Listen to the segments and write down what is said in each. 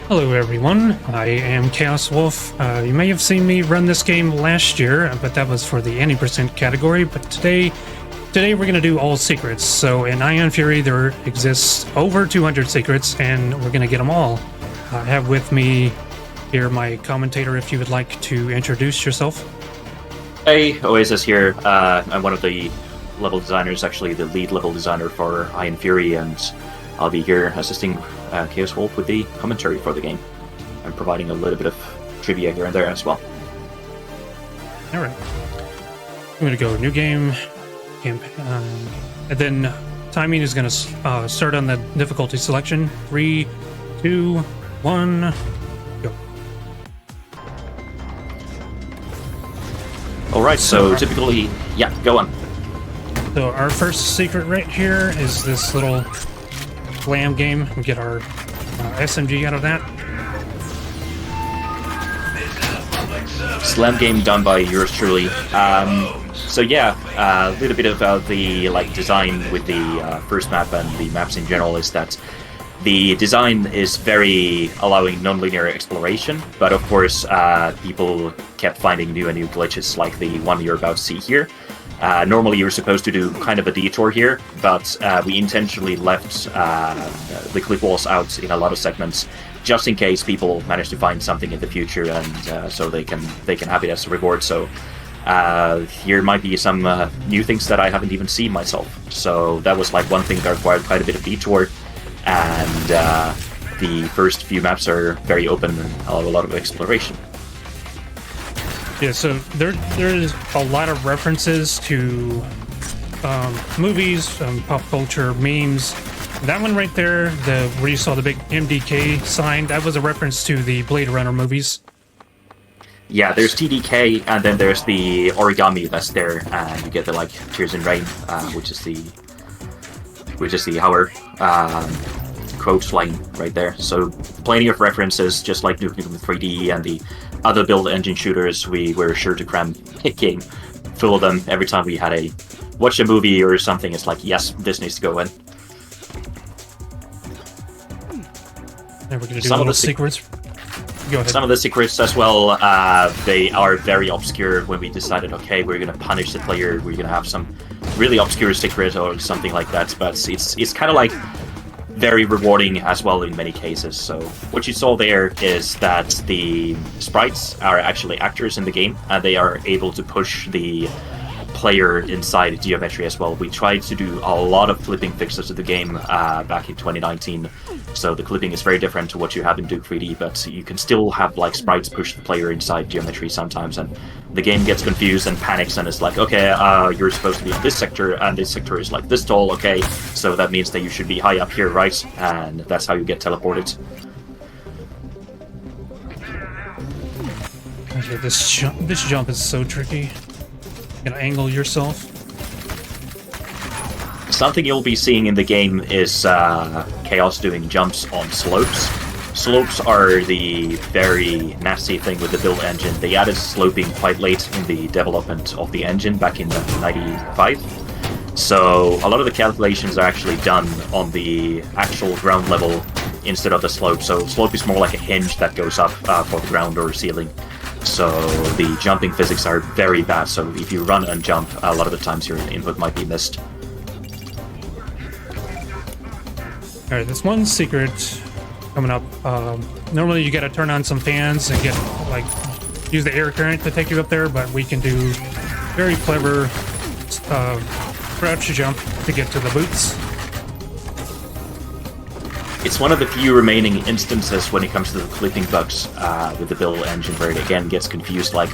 Hello everyone, I am Chaos Wolf. You may have seen me run this game last year, but that was for the any percent category, but today we're gonna do all secrets. So in Ion Fury there exists over 200 secrets, and we're gonna get them all. I have with me here my commentator, if you would like to introduce yourself. Hey, Oasis here. I'm one of the level designers, actually the lead level designer for Ion Fury, and I'll be here assisting Chaos Wolf with the commentary for the game. I'm providing a little bit of trivia here and there as well. Alright. I'm gonna go new game, campaign, and then timing is gonna start on the difficulty selection. 3, 2, 1, go. Alright, so typically, yeah, go on. So our first secret right here is this little glam game. We get our SMG out of that. Slam game done by yours truly. So yeah, a little bit about the design with the first map and the maps in general is that the design is very allowing non-linear exploration, but of course people kept finding new and new glitches like the one you're about to see here. Normally you're supposed to do kind of a detour here, but we intentionally left the cliff walls out in a lot of segments just in case people manage to find something in the future, and so they can have it as a reward. So here might be some new things that I haven't even seen myself. So that was like one thing that required quite a bit of detour, and the first few maps are very open and allow a lot of exploration. Yeah, so there's a lot of references to movies, pop culture, memes. That one right there, where you saw the big MDK sign, that was a reference to the Blade Runner movies. Yeah, there's TDK, and then there's the origami that's there, and you get the Tears in Rain, which is the Hour quote line right there. So plenty of references, just like Duke Nukem 3D and the other build engine shooters. We were sure to cram a game full of them every time we had watch a movie or something. It's like, yes, this needs to go in. And we're gonna do some of the secrets. Go ahead. Some of the secrets as well, they are very obscure. When we decided, okay, we're gonna punish the player, we're gonna have some really obscure secret or something like that. But it's kind of like very rewarding as well in many cases. So what you saw there is that the sprites are actually actors in the game, and they are able to push the player inside geometry as well. We tried to do a lot of clipping fixes to the game back in 2019, so the clipping is very different to what you have in Duke 3D, but you can still have sprites push the player inside geometry sometimes, and the game gets confused and panics and it's like, okay, you're supposed to be in this sector, and this sector is like this tall, okay, so that means that you should be high up here, right? And that's how you get teleported. Okay, this jump is so tricky. You gotta angle yourself. Something you'll be seeing in the game is Chaos doing jumps on slopes. Slopes are the very nasty thing with the build engine. They added sloping quite late in the development of the engine back in 1995. So a lot of the calculations are actually done on the actual ground level instead of the slope. So slope is more like a hinge that goes up for the ground or ceiling. So the jumping physics are very bad, so if you run and jump, a lot of the times your input might be missed. Alright, this one secret coming up. Normally you gotta turn on some fans and get, use the air current to take you up there, but we can do very clever crouch jump to get to the boots. It's one of the few remaining instances when it comes to the clipping bugs with the build engine where it again gets confused, like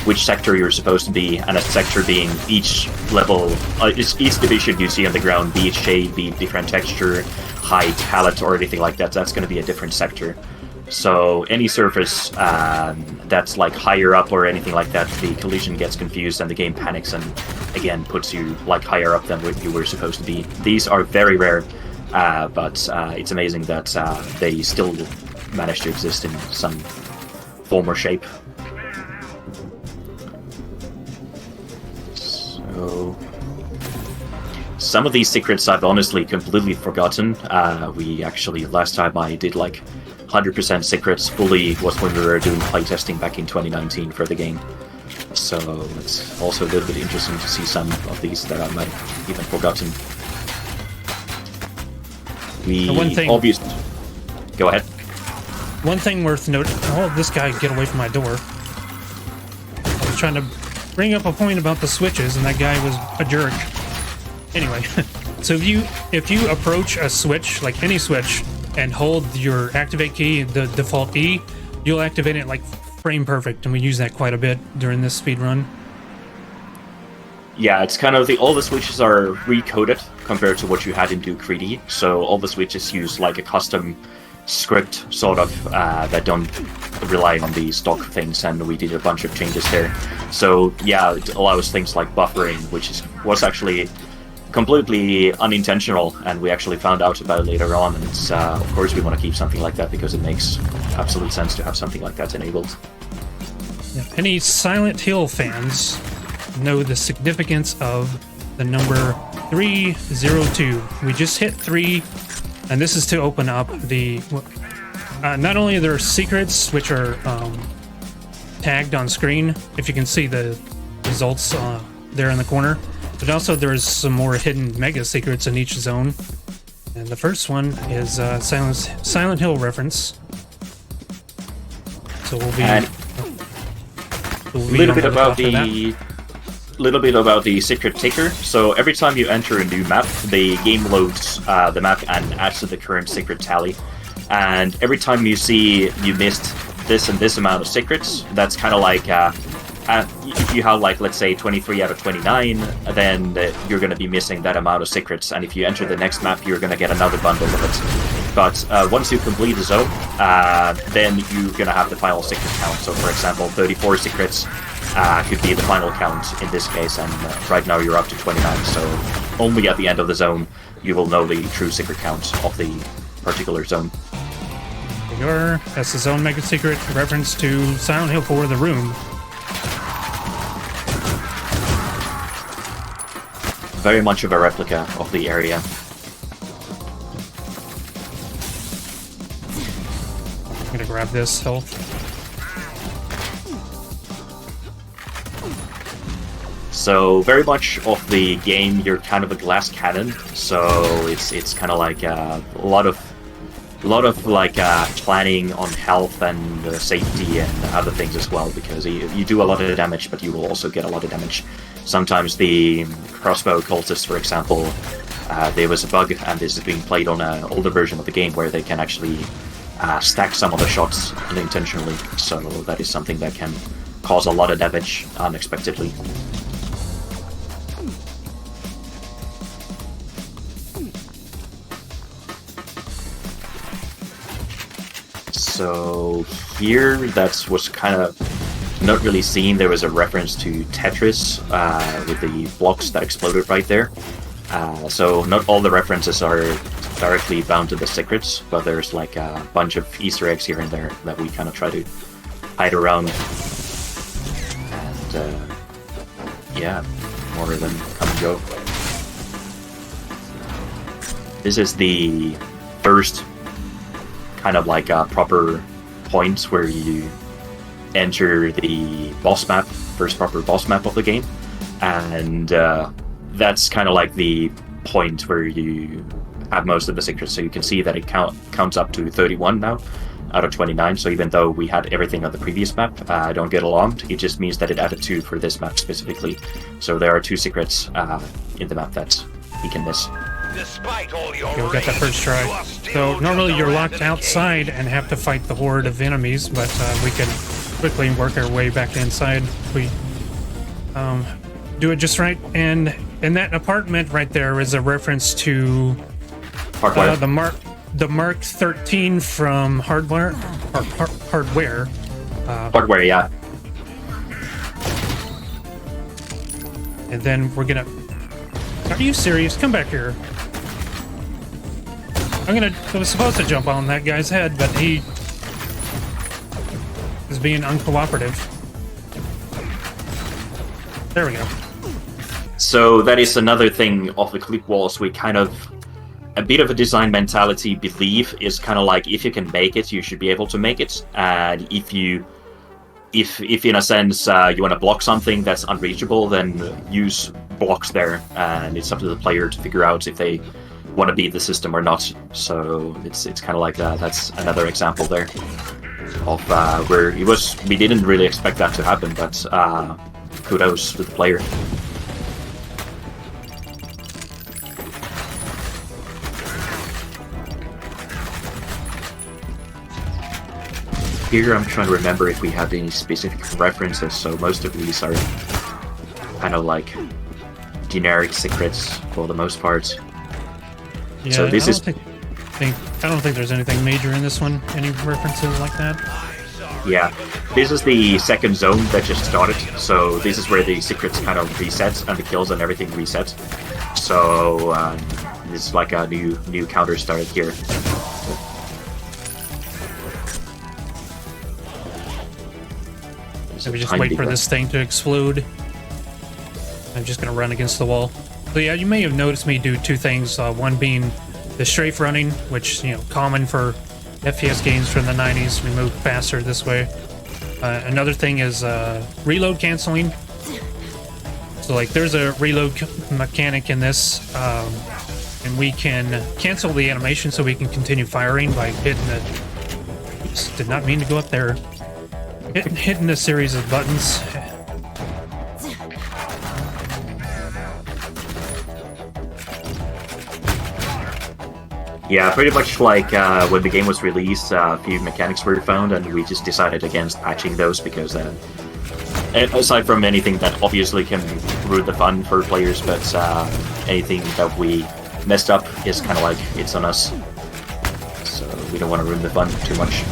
which sector you're supposed to be, and a sector being each level, each division you see on the ground, be it shade, be it different texture, height, palette, or anything like that, that's going to be a different sector. So any surface that's higher up or anything like that, the collision gets confused and the game panics and again puts you higher up than what you were supposed to be. These are very rare. But it's amazing that they still manage to exist in some form or shape. So some of these secrets I've honestly completely forgotten. We actually, last time I did 100% secrets fully was when we were doing playtesting back in 2019 for the game. So it's also a little bit interesting to see some of these that I might have even forgotten. Obviously... Go ahead. One thing worth noting... Oh, this guy, get away from my door. I was trying to bring up a point about the switches, and that guy was a jerk. Anyway, so if you approach a switch, like any switch, and hold your activate key, the default E, you'll activate it like frame perfect, and we use that quite a bit during this speed run. Yeah, it's kind of all the switches are recoded compared to what you had in Duke 3D. So all the switches use like a custom script sort of that don't rely on the stock things, and we did a bunch of changes there. So yeah, it allows things like buffering, which was actually completely unintentional, and we actually found out about it later on. And it's of course we want to keep something like that because it makes absolute sense to have something like that enabled. Yeah. Any Silent Hill fans know the significance of the number 302. We just hit 3, and this is to open up the not only are there secrets which are tagged on screen, if you can see the results there in the corner, but also there's some more hidden mega secrets in each zone. And the first one is Silent Hill reference. So we'll be a little bit about the secret ticker. So every time you enter a new map, the game loads the map and adds to the current secret tally. And every time you see you missed this and this amount of secrets, that's kind of like if you have like, let's say 23 out of 29, then you're going to be missing that amount of secrets. And if you enter the next map, you're going to get another bundle of it. But once you complete the zone, then you're going to have the final secret count. So for example, 34 secrets could be the final count in this case, and right now you're up to 29. So only at the end of the zone you will know the true secret count of the particular zone. That's the zone mega secret reference to Silent Hill 4: The Room. Very much of a replica of the area. I'm gonna grab this health. So very much of the game, you're kind of a glass cannon. So it's kind of like a lot of like planning on health and safety and other things as well, because you do a lot of damage, but you will also get a lot of damage. Sometimes the crossbow cultists, for example, there was a bug, and this is being played on an older version of the game, where they can actually stack some of the shots unintentionally. So that is something that can cause a lot of damage unexpectedly. So here, that was kind of not really seen. There was a reference to Tetris with the blocks that exploded right there. So not all the references are directly bound to the secrets, but there's like a bunch of Easter eggs here and there that we kind of try to hide around. And yeah, more of them come and go. This is the first kind of like a proper point where you enter the boss map, first proper boss map of the game, and that's kind of like the point where you have most of the secrets. So you can see that it counts up to 31 now out of 29. So even though we had everything on the previous map, don't get alarmed. It just means that it added 2 for this map specifically. So there are 2 secrets in the map that you can miss. Okay, we got that first try. So normally you're locked outside and have to fight the horde of enemies, but we can quickly work our way back inside if we do it just right. And in that apartment right there is a reference to the Mark 13 from Hardware. Hardware, yeah. And then we're gonna... Are you serious? Come back here. I was supposed to jump on that guy's head, but he is being uncooperative. There we go. So that is another thing of the clip walls. We kind of a bit of a design mentality belief is kind of like, if you can make it, you should be able to make it. And if in a sense you want to block something that's unreachable, then use blocks there, and it's up to the player to figure out if they want to beat the system or not. So it's kind of like that. That's another example there of where we didn't really expect that to happen, but kudos to the player. Here I'm trying to remember if we have any specific references, so most of these are kind of like generic secrets for the most part. Yeah, so this I don't think there's anything major in this one. Any references like that? Yeah, this is the second zone that just started, so this is where the secrets kind of reset and the kills and everything reset. So this is like a new counter started here. So we just wait for this thing to explode. I'm just gonna run against the wall. So yeah, you may have noticed me do two things. One being the strafe running, which, you know, common for FPS games from the 90s. We move faster this way. Another thing is reload canceling. So like there's a reload mechanic in this, and we can cancel the animation so we can continue firing by hitting the... Oops, did not mean to go up there. Hitting a series of buttons. Yeah, pretty much like when the game was released, a few mechanics were found, and we just decided against patching those because aside from anything that obviously can ruin the fun for players, but anything that we messed up is kind of like, it's on us. So we don't want to ruin the fun too much.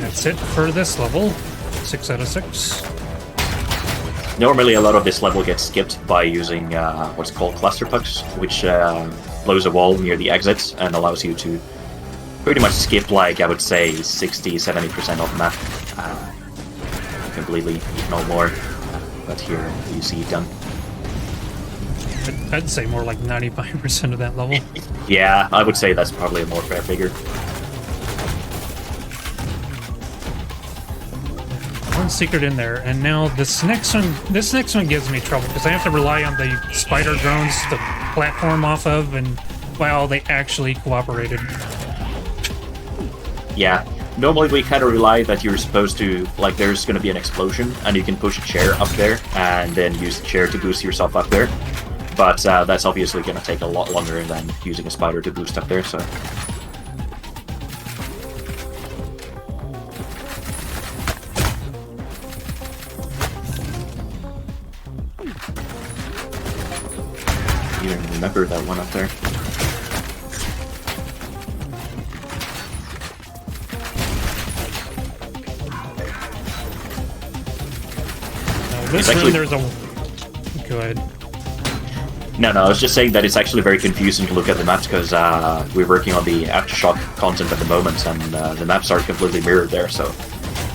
That's it for this level. 6 out of 6. Normally a lot of this level gets skipped by using what's called cluster pucks, which blows a wall near the exits and allows you to pretty much skip, like, I would say 60-70% of the map. Completely ignore more, but here you see it done. I'd say more like 95% of that level. Yeah, I would say that's probably a more fair figure. One secret in there, and now this next one gives me trouble because I have to rely on the spider drones to platform off of, and wow, they actually cooperated. Yeah, normally we kind of rely that you're supposed to, like, there's going to be an explosion and you can push a chair up there and then use the chair to boost yourself up there, but that's obviously going to take a lot longer than using a spider to boost up there, so... You don't remember that one up there. Now this room, there's a... Go ahead. No, I was just saying that it's actually very confusing to look at the maps because we're working on the Aftershock content at the moment, and the maps are completely mirrored there, so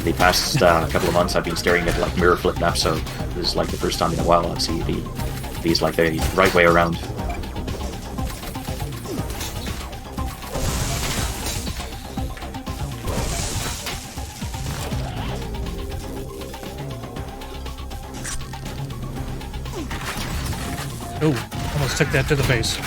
the past couple of months I've been staring at like mirror flip maps, so this is like the first time in a while I've seen these like the right way around. Oh, almost took that to the face.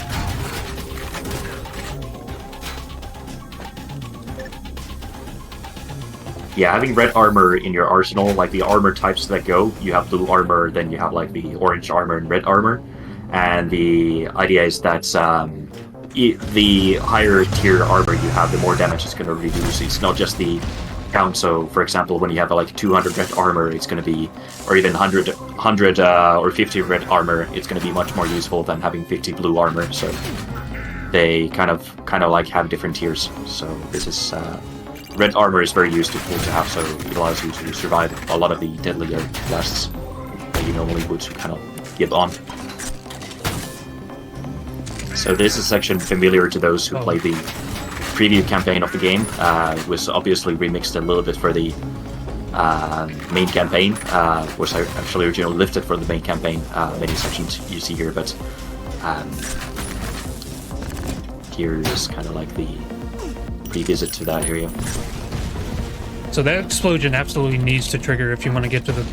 Yeah, having red armor in your arsenal, like the armor types that go, you have blue armor, then you have like the orange armor and red armor. And the idea is that the higher tier armor you have, the more damage it's going to reduce. It's not just the count. So, for example, when you have like 200 red armor, it's going to be, or even 100 or 50 red armor, it's going to be much more useful than having 50 blue armor. So they kind of like have different tiers. So this is red armor is very useful to have. So it allows you to survive a lot of the deadlier blasts that you normally would kind of give on. So this is section familiar to those who played the preview campaign of the game. It was obviously remixed a little bit for the main campaign was actually originally lifted for the main campaign. Many sections you see here, but here is kind of like the revisit to that area. So that explosion absolutely needs to trigger if you want to get to the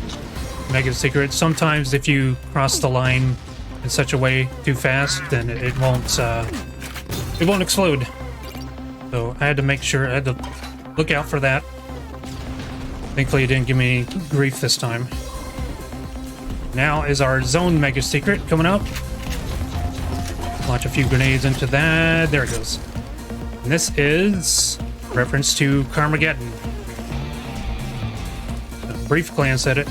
mega secret. Sometimes if you cross the line in such a way too fast, then it won't explode. So I had to make sure, I had to look out for that. Thankfully it didn't give me any grief this time. Now is our zone mega secret coming up. Launch a few grenades into that. There it goes. And this is reference to Carmageddon. A brief glance at it.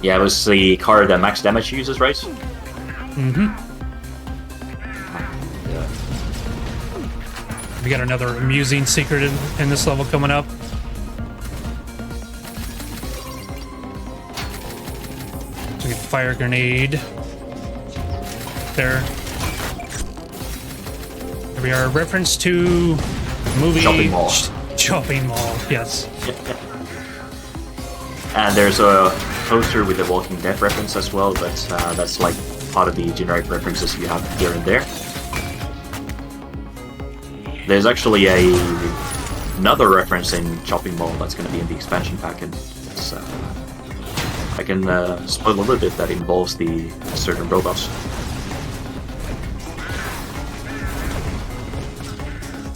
Yeah, it was the car that max damage uses, right? Mm-hmm. We got another amusing secret in this level coming up. So we get fire grenade. There. Here we are. Reference to movie Shopping mall. Shopping mall, yes. And there's a poster with the Walking Dead reference as well, but that's like part of the generic references you have here and there. There's actually another reference in Shopping Mall that's going to be in the expansion pack, and it's, I can spoil a little bit that involves the certain robots.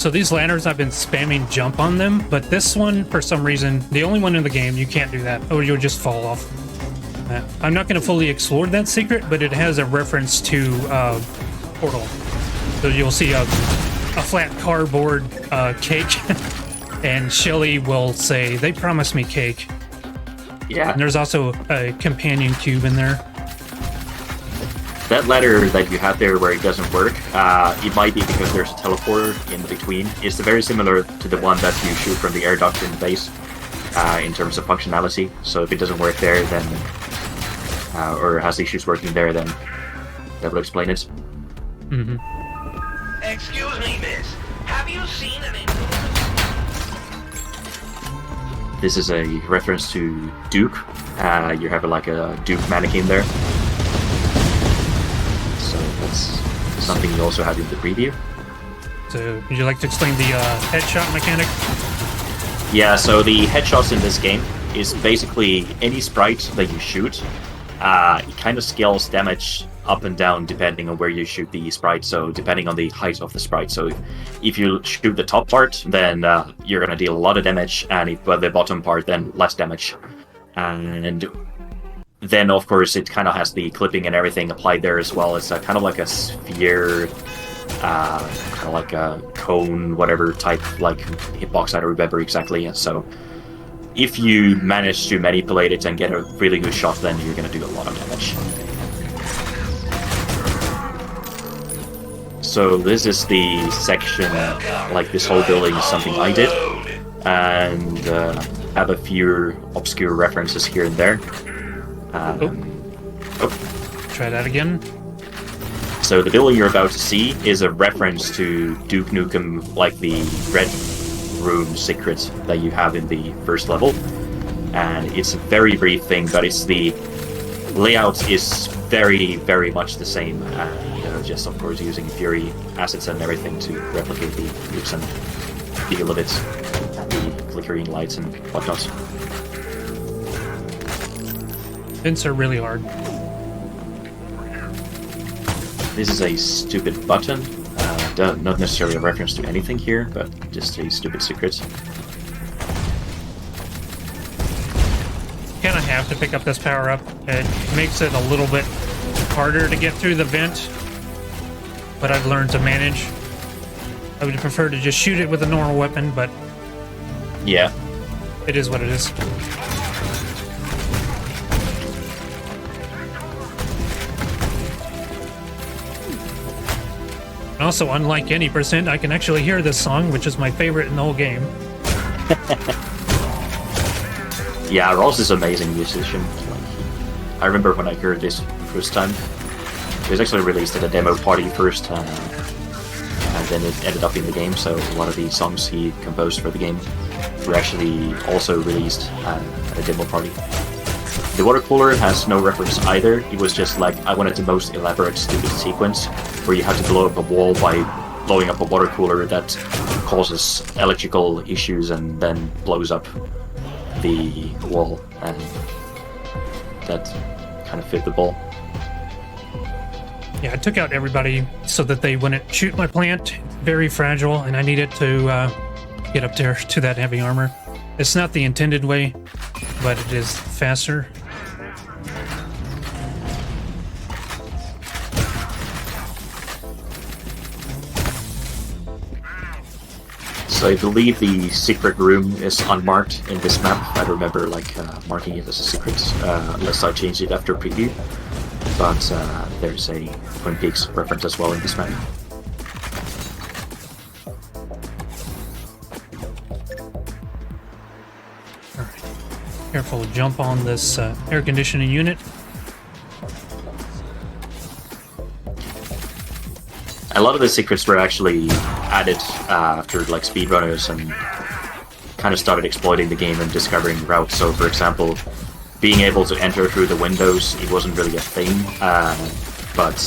So these lanterns, I've been spamming jump on them, but this one, for some reason, the only one in the game, you can't do that, or you'll just fall off. I'm not going to fully explore that secret, but it has a reference to Portal. So you'll see a flat cardboard cake, and Shelly will say, "They promised me cake." Yeah. And there's also a companion cube in there. That ladder that you have there where it doesn't work, it might be because there's a teleporter in between. It's very similar to the one that you shoot from the air duct in the base in terms of functionality. So if it doesn't work there, then or has issues working there, then that will explain it. Mm-hmm. Excuse me, miss. Have you seen an This is a reference to Duke. You have like a Duke mannequin there. So that's something you also had in the preview. So would you like to explain the headshot mechanic? Yeah, so the headshots in this game is basically any sprite that you shoot. It kind of scales damage up and down depending on where you shoot the sprite, so depending on the height of the sprite. So if you shoot the top part, then you're going to deal a lot of damage, and if the bottom part, then less damage. And then, of course, it kind of has the clipping and everything applied there as well. It's kind of like a sphere, kind of like a cone, whatever type, like hitbox, I don't remember exactly. So if you manage to manipulate it and get a really good shot, then you're going to do a lot of damage. So this is the section, like this whole building is something I did, and have a few obscure references here and there. Try that again. So the building you're about to see is a reference to Duke Nukem, like the Red Room secret that you have in the first level. And it's a very brief thing, but it's the layout is very, very much the same. Just of course using Fury assets and everything to replicate the nukes and feel of it, the flickering lights and whatnot. Hints are really hard. This is a stupid button. Not necessarily a reference to anything here, but just a stupid secret. Kind of have to pick up this power up. It makes it a little bit harder to get through the vent, but I've learned to manage. I would prefer to just shoot it with a normal weapon, but yeah, it is what it is. Also, unlike any percent, I can actually hear this song, which is my favorite in the whole game. Yeah, Ross is an amazing musician. I remember when I heard this first time. It was actually released at a demo party first, and then it ended up in the game, so a lot of the songs he composed for the game. were actually also released at a demo party. The water cooler has no reference either. It was just like, I wanted the most elaborate stupid sequence where you have to blow up a wall by blowing up a water cooler that causes electrical issues and then blows up the wall, and that kind of fit the ball. Yeah, I took out everybody so that they wouldn't shoot my plant. Very fragile, and I needed to get up there to that heavy armor. It's not the intended way, but it is faster. So I believe the secret room is unmarked in this map. I remember like marking it as a secret, unless I changed it after preview. But there's a Twin Peaks reference as well in this map. Alright. Careful, jump on this air conditioning unit. A lot of the secrets were actually added after like speedrunners and kind of started exploiting the game and discovering routes. So for example, being able to enter through the windows, it wasn't really a thing. But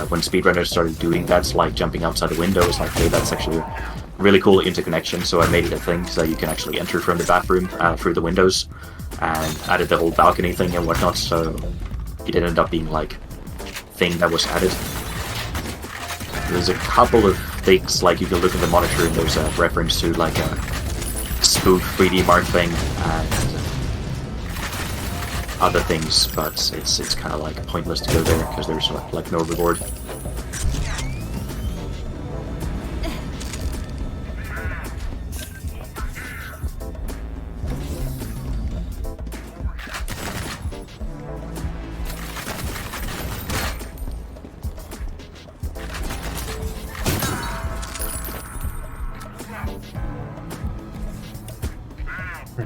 when speedrunners started doing that, like jumping outside the window, it's like, hey, that's actually a really cool interconnection. So I made it a thing so you can actually enter from the bathroom through the windows, and added the whole balcony thing and whatnot. So it ended up being like a thing that was added. There's a couple of things, like you can look at the monitor and there's a reference to like a spoof 3D Mark thing and other things, but it's kind of like pointless to go there because there's like no reward.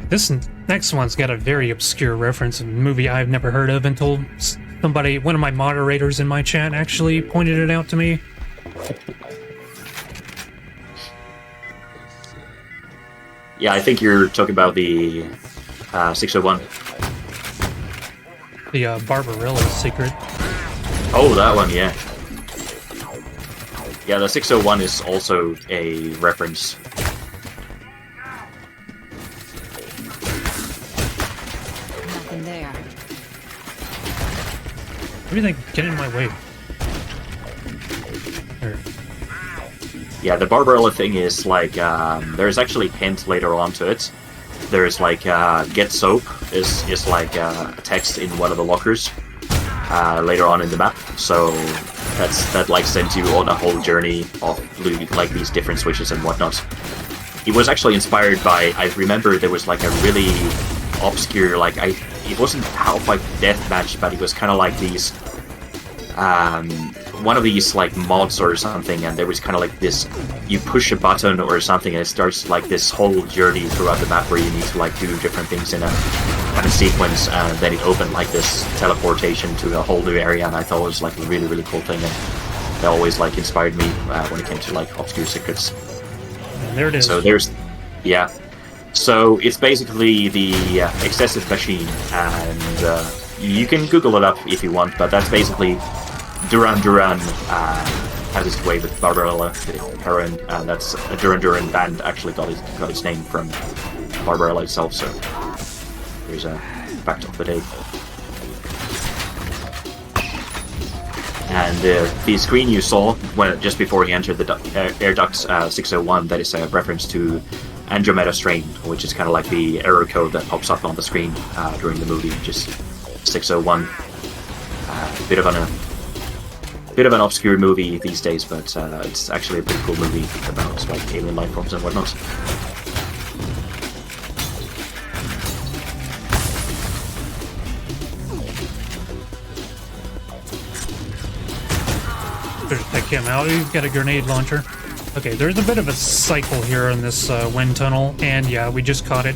This next one's got a very obscure reference, a movie I've never heard of until somebody, one of my moderators in my chat, actually pointed it out to me. Yeah, I think you're talking about the 601. The Barbarella secret. Oh, that one, yeah. Yeah, the 601 is also a reference. There. Everything, get in my way. There. Yeah, the Barbarella thing is like, there's actually hint later on to it. There's like, get soap is like text in one of the lockers later on in the map. So that like sends you on a whole journey of looting like these different switches and whatnot. It was actually inspired by, I remember there was like a really obscure, like it wasn't Half-Life Deathmatch, but it was kind of like these, one of these like mods or something, and there was kind of like this, you push a button or something and it starts like this whole journey throughout the map where you need to like do different things in a kind of sequence, and then it opened like this teleportation to a whole new area, and I thought it was like a really, really cool thing, and that always like inspired me when it came to like obscure secrets. And there it is. So there's, yeah. So it's basically the excessive machine, and you can Google it up if you want, but that's basically Duran Duran has its way with Barbarella, the heroine, and that's a Duran Duran band actually got its name from Barbarella itself, so here's a fact of the day. And the screen you saw when just before he entered the air duct 601, that is a reference to Andromeda Strain, which is kind of like the error code that pops up on the screen during the movie, just 601. Bit of an obscure movie these days, but it's actually a pretty cool movie about like alien life forms and whatnot. Take him out. He's got a grenade launcher. Okay, there's a bit of a cycle here in this wind tunnel, and yeah, we just caught it.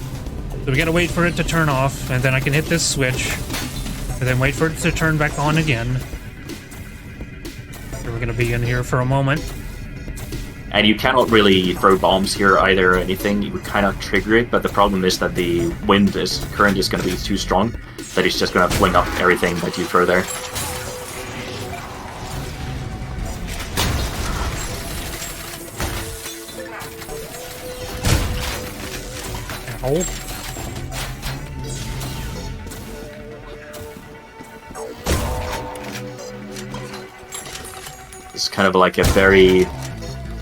So we gotta wait for it to turn off, and then I can hit this switch, and then wait for it to turn back on again. So we're gonna be in here for a moment. And you cannot really throw bombs here either or anything. You would kind of trigger it, but the problem is that the current is going to be too strong that it's just going to fling up everything that you throw there. Ow. It's kind of like a very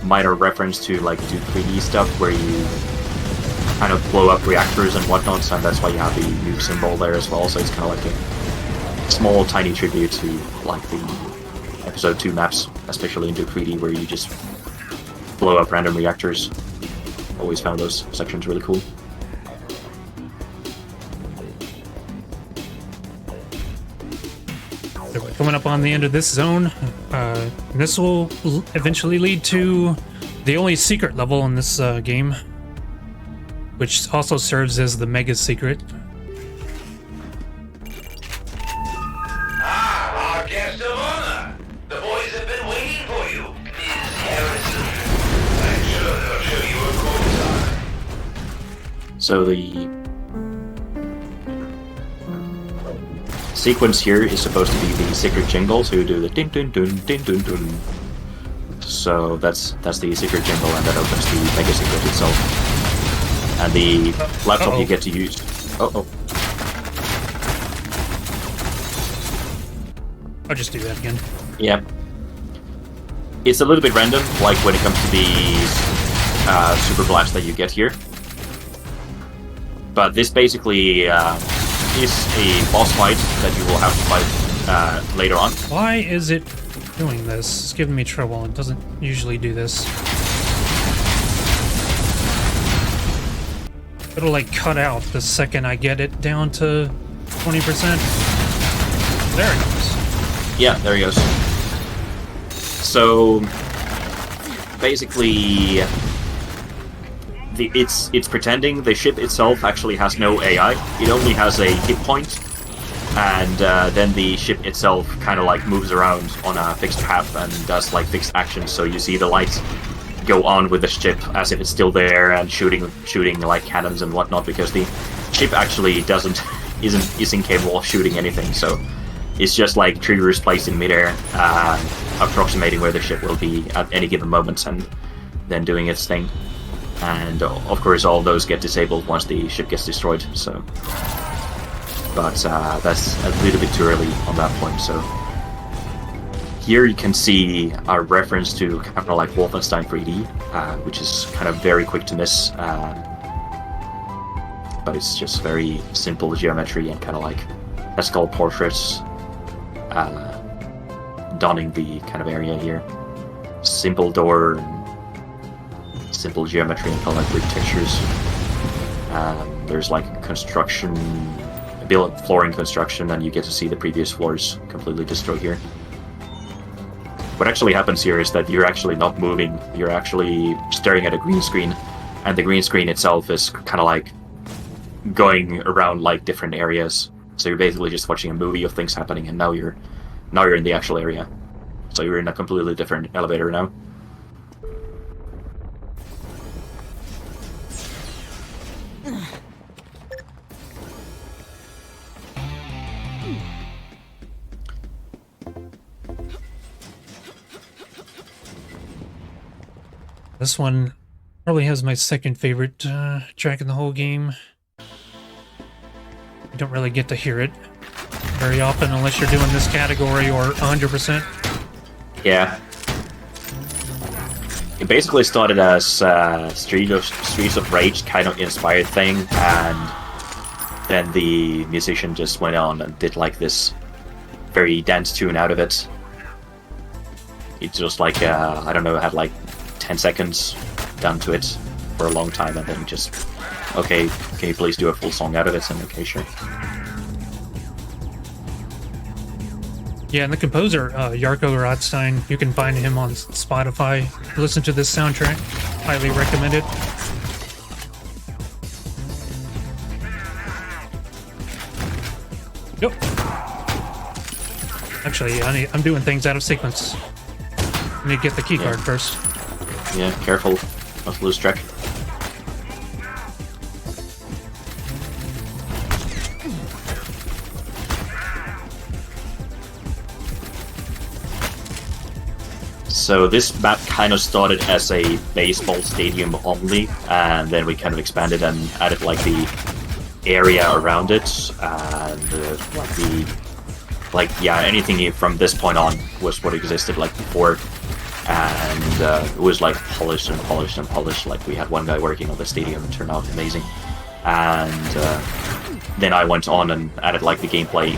minor reference to like do 3D stuff where you kind of blow up reactors and whatnot, and that's why you have the nuke symbol there as well. So it's kind of like a small, tiny tribute to like the episode 2 maps, especially in Duke 3D, where you just blow up random reactors. Always found those sections really cool. So we're coming up on the end of this zone. This will eventually lead to the only secret level in this game, which also serves as the mega secret. Ah, our guest of honor. The boys have been waiting for you, Ms. Harrison. I'm sure they'll show you a good time. So the sequence here is supposed to be the secret jingles who do the din dun dun din dun dun. So that's the secret jingle, and that opens the mega secret itself. And the laptop you get to use. I'll just do that again. Yeah. It's a little bit random, like when it comes to these super blasts that you get here. But this basically is a boss fight that you will have to fight later on. Why is it doing this? It's giving me trouble. It doesn't usually do this. It'll like cut out the second I get it down to 20%. There it goes. Yeah, there he goes. So basically, it's pretending the ship itself actually has no AI. It only has a hit point, and then the ship itself kind of like moves around on a fixed path and does like fixed actions. So you see the lights go on with the ship as if it's still there and shooting like cannons and whatnot, because the ship actually isn't capable of shooting anything. So it's just like triggers placed in midair, approximating where the ship will be at any given moment, and then doing its thing. And of course, all those get disabled once the ship gets destroyed. So, but that's a little bit too early on that point. So here you can see a reference to kind of like Wolfenstein 3D, which is kind of very quick to miss. But it's just very simple geometry and kind of like classical portraits, donning the kind of area here. Simple door, and simple geometry and kind of like brick textures. There's like construction, flooring construction, and you get to see the previous floors completely destroyed here. What actually happens here is that you're actually not moving, you're actually staring at a green screen, and the green screen itself is kind of like going around like different areas. So you're basically just watching a movie of things happening, and now you're in the actual area. So you're in a completely different elevator now. This one probably has my second favorite track in the whole game. You don't really get to hear it very often unless you're doing this category or 100%. Yeah. It basically started as Streets of Rage kind of inspired thing, and then the musician just went on and did like this very dance tune out of it. It just like, I don't know, had like 10 seconds done to it for a long time, and then just, okay, can you please do a full song out of it? And okay, sure. Yeah, and the composer, Jarko Rothstein, you can find him on Spotify. Listen to this soundtrack. Highly recommend it. Yep. Actually, I'm doing things out of sequence. I need to get the keycard first. Yeah, careful not to lose track. So this map kind of started as a baseball stadium only, and then we kind of expanded and added like the area around it, and anything from this point on was what existed like before, and it was like polished and polished and polished. Like we had one guy working on the stadium and it turned out amazing, and then I went on and added like the gameplay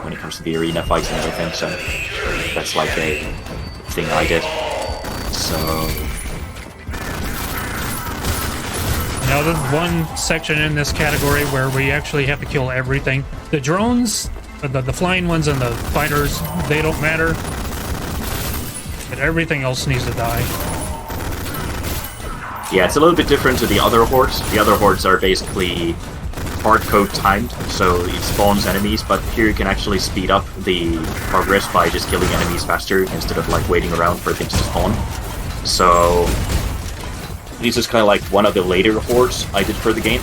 when it comes to the arena fights and everything. So that's like a thing I did. So now there's one section in this category where we actually have to kill everything. The drones, the flying ones and the fighters, they don't matter. But everything else needs to die. Yeah, it's a little bit different to the other hordes. The other hordes are basically hard code timed, so it spawns enemies, but here you can actually speed up the progress by just killing enemies faster instead of like waiting around for things to spawn. So this is kind of like one of the later hordes I did for the game,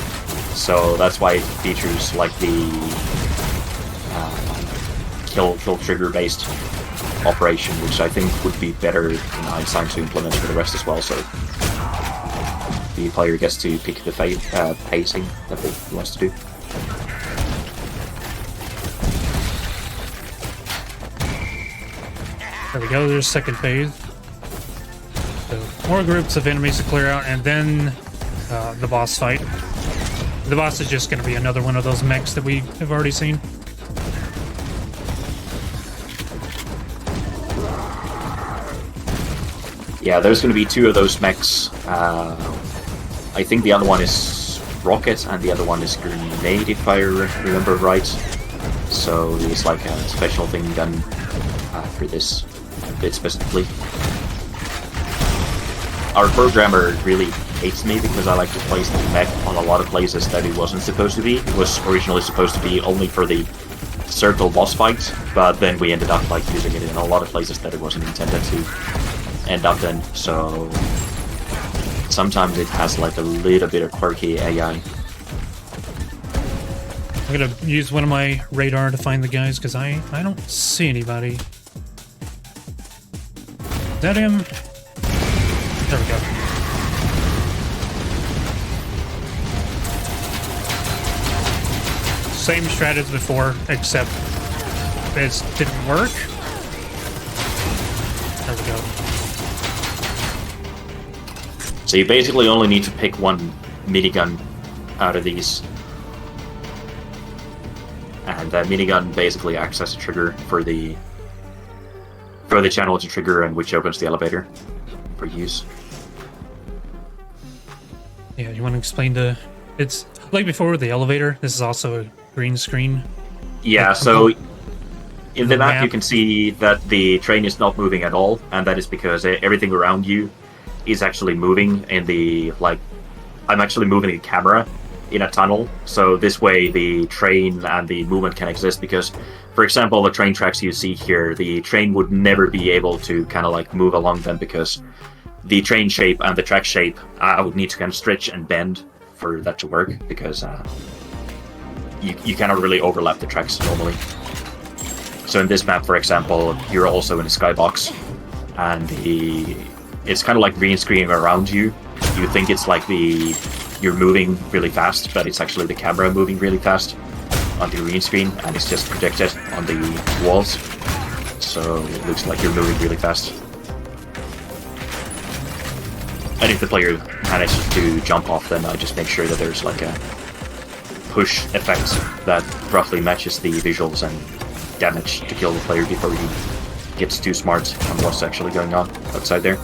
so that's why it features like the kill trigger based operation, which I think would be better in hindsight to implement for the rest as well. So the player gets to pick the pacing that he wants to do. There we go, there's second phase. So more groups of enemies to clear out, and then the boss fight. The boss is just going to be another one of those mechs that we have already seen. Yeah, there's going to be two of those mechs. I think the other one is rocket and the other one is grenade, if I remember right. So it's like a special thing done for this bit specifically. Our programmer really hates me because I like to place the mech on a lot of places that it wasn't supposed to be. It was originally supposed to be only for the circle boss fight, but then we ended up like using it in a lot of places that it wasn't intended to end up in, so sometimes it has like a little bit of quirky AI. I'm gonna use one of my radar to find the guys because I don't see anybody. Is that him? There we go. Same strat as before, except it didn't work. There we go. So you basically only need to pick one minigun out of these. And that minigun basically acts as a trigger for the channel to trigger, and which opens the elevator for use. Yeah, you want to explain it's like before with the elevator, this is also a green screen. Yeah, so in the map you can see that the train is not moving at all, and that is because everything around you is actually moving in the, like, I'm actually moving the camera in a tunnel, so this way the train and the movement can exist, because, for example, the train tracks you see here, the train would never be able to kind of like move along them, because the train shape and the track shape would need to kind of stretch and bend for that to work, because you cannot really overlap the tracks normally. So in this map, for example, you're also in a skybox, and it's kind of like green screening around you. You think it's like you're moving really fast, but it's actually the camera moving really fast on the green screen, and it's just projected on the walls. So it looks like you're moving really fast. And if the player manages to jump off, then I just make sure that there's like a push effect that roughly matches the visuals and damage to kill the player before he gets too smart on what's actually going on outside there.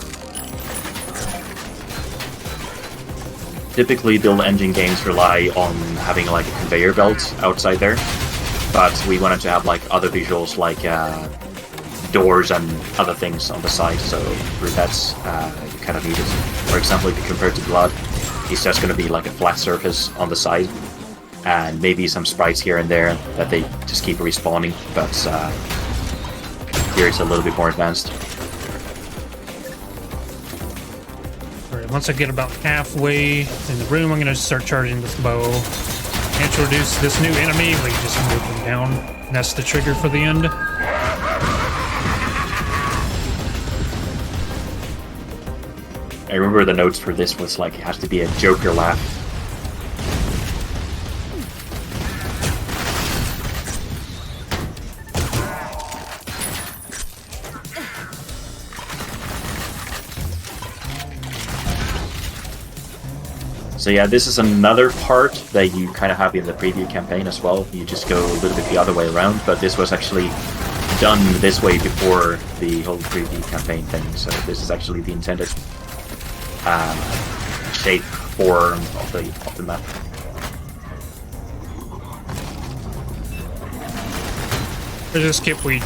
Typically, build engine games rely on having like a conveyor belt outside there, but we wanted to have like other visuals like doors and other things on the side, so for that you kind of need it. For example, if you compare it to Blood, it's just going to be like a flat surface on the side, and maybe some sprites here and there that they just keep respawning, but here it's a little bit more advanced. once I get about halfway in the room, I'm gonna start charging this bow. Introduce this new enemy where you just move them down. And that's the trigger for the end. I remember the notes for this was like, it has to be a Joker laugh. So yeah, this is another part that you kind of have in the preview campaign as well. You just go a little bit the other way around, but this was actually done this way before the whole preview campaign thing. So this is actually the intended shape form of the map. There's a skip we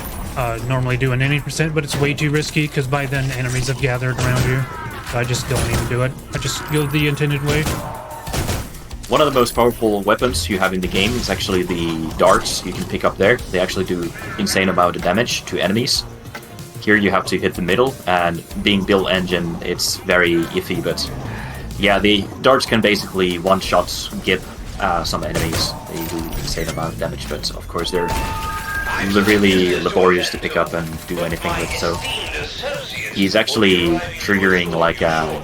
normally do in any percent, but it's way too risky because by then enemies have gathered around you. So I just don't even do it. I just go the intended way. One of the most powerful weapons you have in the game is actually the darts you can pick up there. They actually do insane amount of damage to enemies. Here you have to hit the middle, and being build engine, it's very iffy, but yeah, the darts can basically one-shot skip some enemies. They do insane amount of damage, but of course they're really laborious to pick up and do anything with, so he's actually triggering like a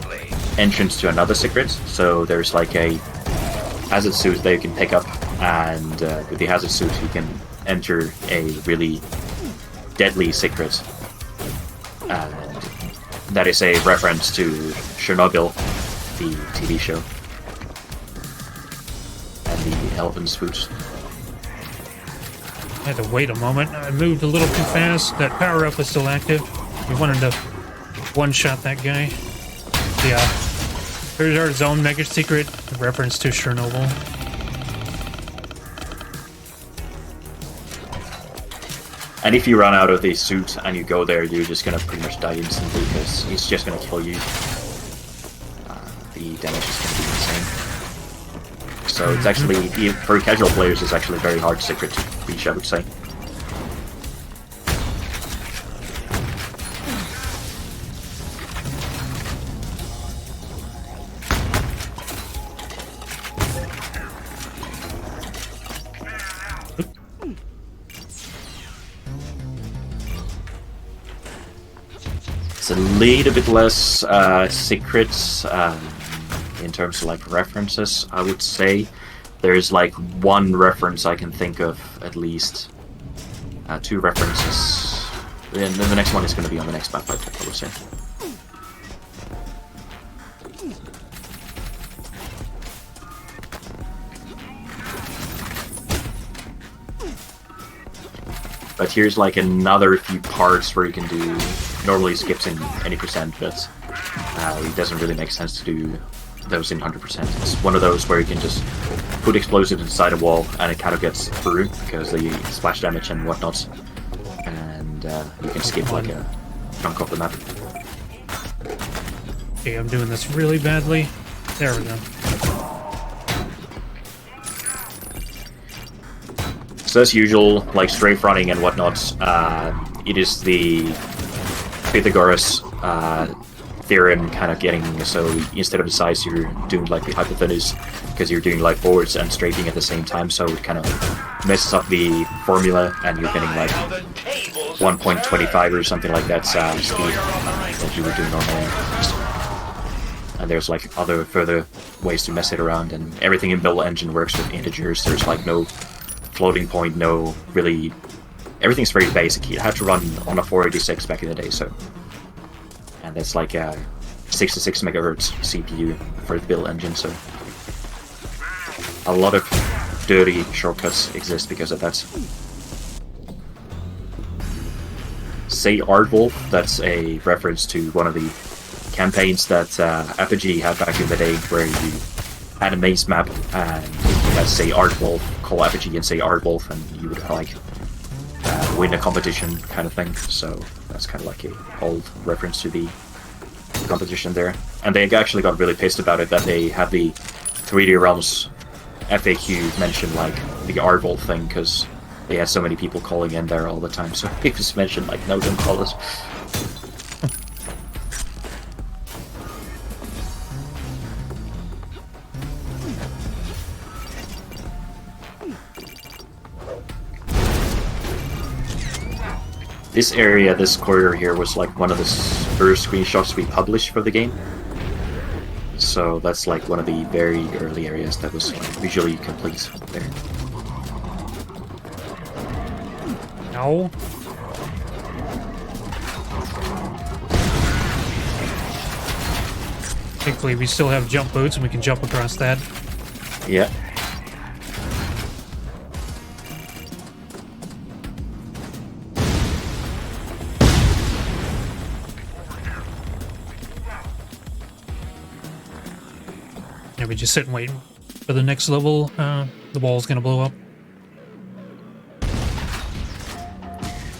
entrance to another secret. So there's like a hazard suit that you can pick up, and with the hazard suit you can enter a really deadly secret. And that is a reference to Chernobyl, the TV show, and the elephant's foot. I had to wait a moment. I moved a little too fast. That power-up was still active. We wanted to one-shot that guy. Yeah. Here's our zone mega secret, a reference to Chernobyl. And if you run out of the suit and you go there, you're just gonna pretty much die instantly because he's just gonna kill you. The damage is gonna be insane. So it's actually, for casual players, it's actually a very hard secret to reach, I would say. It's a little bit less secrets in terms of like references, I would say. There's like one reference I can think of, at least. Two references. And then the next one is going to be on the next map, I would say. But here's like another few parts where you can do, normally skips in any percent, but it doesn't really make sense to do those in 100%. It's one of those where you can just put explosives inside a wall and it kind of gets through because the splash damage and whatnot, and you can skip like a chunk of the map. Okay, I'm doing this really badly. There we go. So as usual, like strafe running and whatnot, it is the Pythagoras theorem kind of getting, so instead of the size you're doing like the hypotenuse, because you're doing like forwards and strafing at the same time, so it kind of messes up the formula and you're getting like 1.25 or something like that speed that you would do normally. And there's like other further ways to mess it around, and everything in Build Engine works with integers. There's like no floating point, no really, everything's very basic. You had to run on a 486 back in the day, so, and that's like a 66 megahertz CPU for the Build Engine, so a lot of dirty shortcuts exist because of that. Say Aardwolf, that's a reference to one of the campaigns that Apogee had back in the day, where you had a maze map and you had Say Aardwolf, call Apogee and say Aardwolf, and you would like win a competition kind of thing. So that's kind of like a old reference to the competition there. And they actually got really pissed about it, that they had the 3D Realms FAQ mention like the Aardwolf thing, because they had so many people calling in there all the time, so it was mentioned like, no, don't call us. This area, this corridor here, was like one of the first screenshots we published for the game. So that's like one of the very early areas that was like visually complete there. No. Thankfully, we still have jump boots and we can jump across that. Yeah. Yeah, we just sit and wait for the next level. The wall's gonna blow up.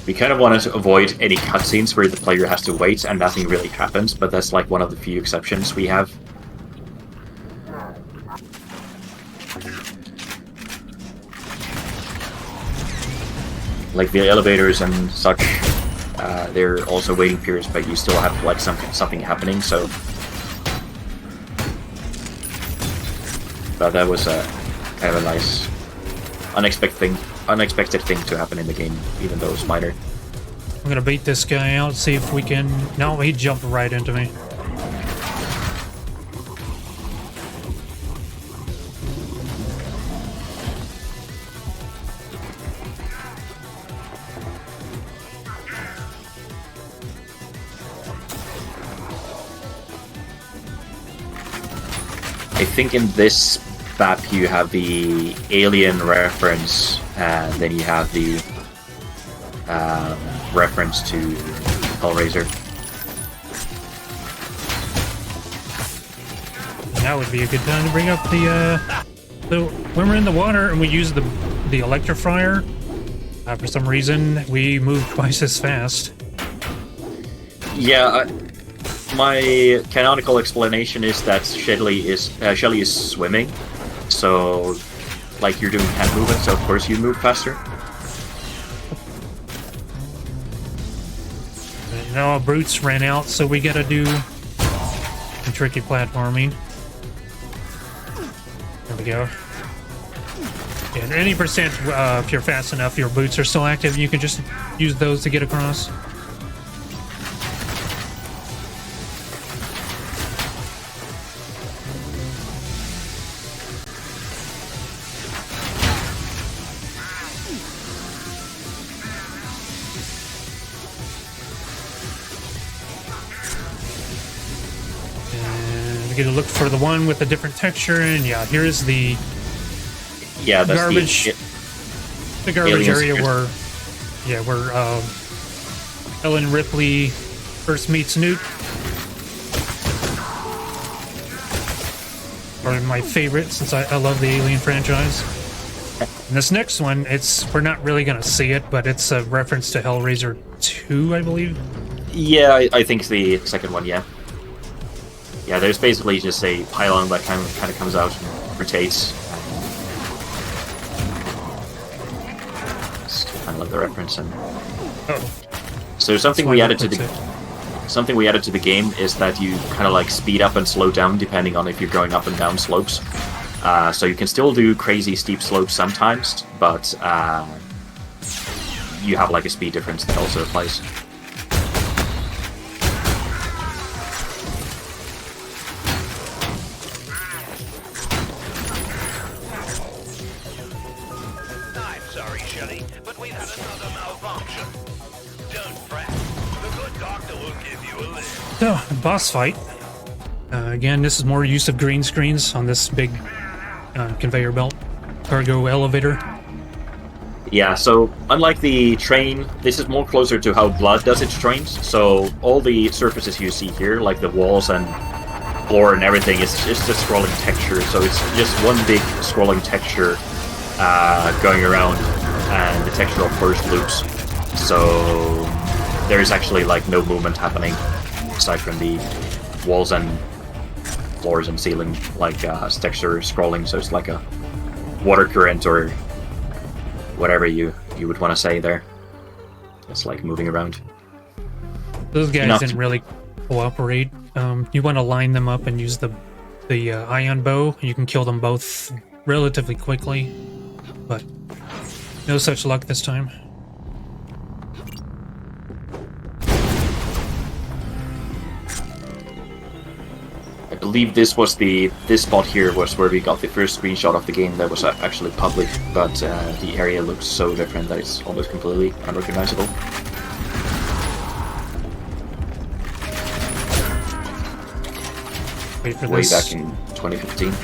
We kind of wanted to avoid any cutscenes where the player has to wait and nothing really happens, but that's like one of the few exceptions we have. Like the elevators and such, they're also waiting periods, but you still have like something happening. So, but that was a kind of a nice, unexpected thing to happen in the game, even though it's minor. I'm gonna bait this guy out, see if we can... No, he jumped right into me. I think in this map you have the Alien reference, and then you have the reference to Hellraiser. Now would be a good time to bring up the when we're in the water and we use the electrifier, for some reason we move twice as fast. Yeah, my canonical explanation is that Shelly is swimming, so like you're doing hand movement, so of course you move faster. And now our brutes ran out, so we gotta do some tricky platforming. There we go. And any percent, if you're fast enough, your boots are still active. You can just use those to get across. We get to look for the one with a different texture, and yeah, here's the that's garbage. The garbage area secret. where Ellen Ripley first meets Newt. Probably my favorite, since I love the Alien franchise. And this next one, we're not really gonna see it, but it's a reference to Hellraiser 2, I believe. Yeah, I think it's the second one. Yeah. Yeah, there's basically just a pylon that kind of comes out and rotates. Just kind of like the reference. And so something we added to the game is that you kind of like speed up and slow down depending on if you're going up and down slopes. So you can still do crazy steep slopes sometimes, but you have like a speed difference that also applies. But we've had another malfunction. Don't fret. The good doctor will give you a lift. So, boss fight. Again, this is more use of green screens on this big conveyor belt cargo elevator. Yeah, so unlike the train, this is more closer to how Blood does its trains. So all the surfaces you see here, like the walls and floor and everything, is just a scrolling texture. So it's just one big scrolling texture going around, and the texture of course loops. So there's actually like no movement happening aside from the walls and floors and ceiling, like texture scrolling. So it's like a water current or whatever you would want to say there. It's like moving around. Those guys didn't really cooperate. You want to line them up and use the ion bow. You can kill them both relatively quickly, but no such luck this time. believe this spot here was where we got the first screenshot of the game that was actually public, but the area looks so different that it's almost completely unrecognizable. Wait for Way this. back in 2015.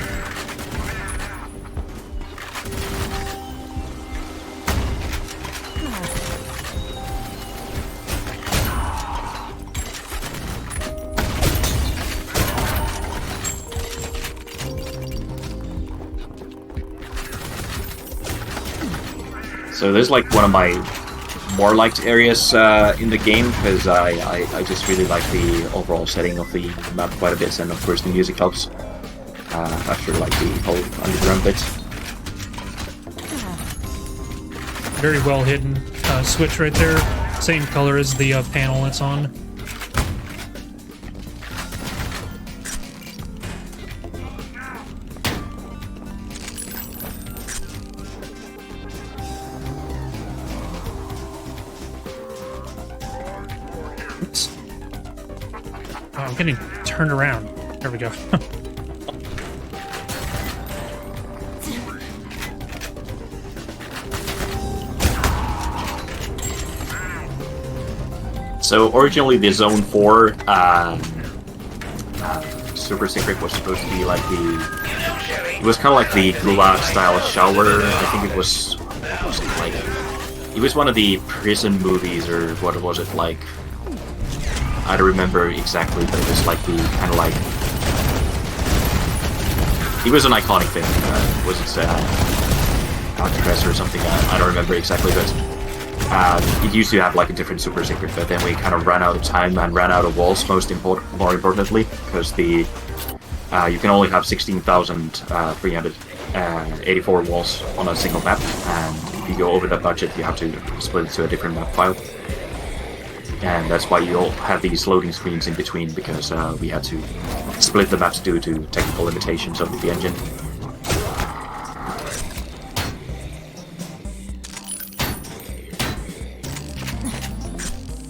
So this is like one of my more liked areas in the game, because I just really like the overall setting of the map quite a bit, and of course the music helps after like the whole underground bit. Very well hidden switch right there. Same color as the panel it's on. Oops. Oh, I'm getting turned around. There we go. So originally the Zone 4 Super Secret was supposed to be like it was kind of like the Gulag style shower. I think it was like, it was one of the prison movies, or what was it like? I don't remember exactly, but it was like the kind of like, it was an iconic thing. Was it Alcatraz or something? I don't remember exactly, but it used to have like a different Super Secret, but then we kind of ran out of time and ran out of walls, more importantly, because the you can only have 16,384 walls on a single map, and if you go over that budget you have to split it to a different map file. And that's why you all have these loading screens in between, because we had to split the maps due to technical limitations of the engine.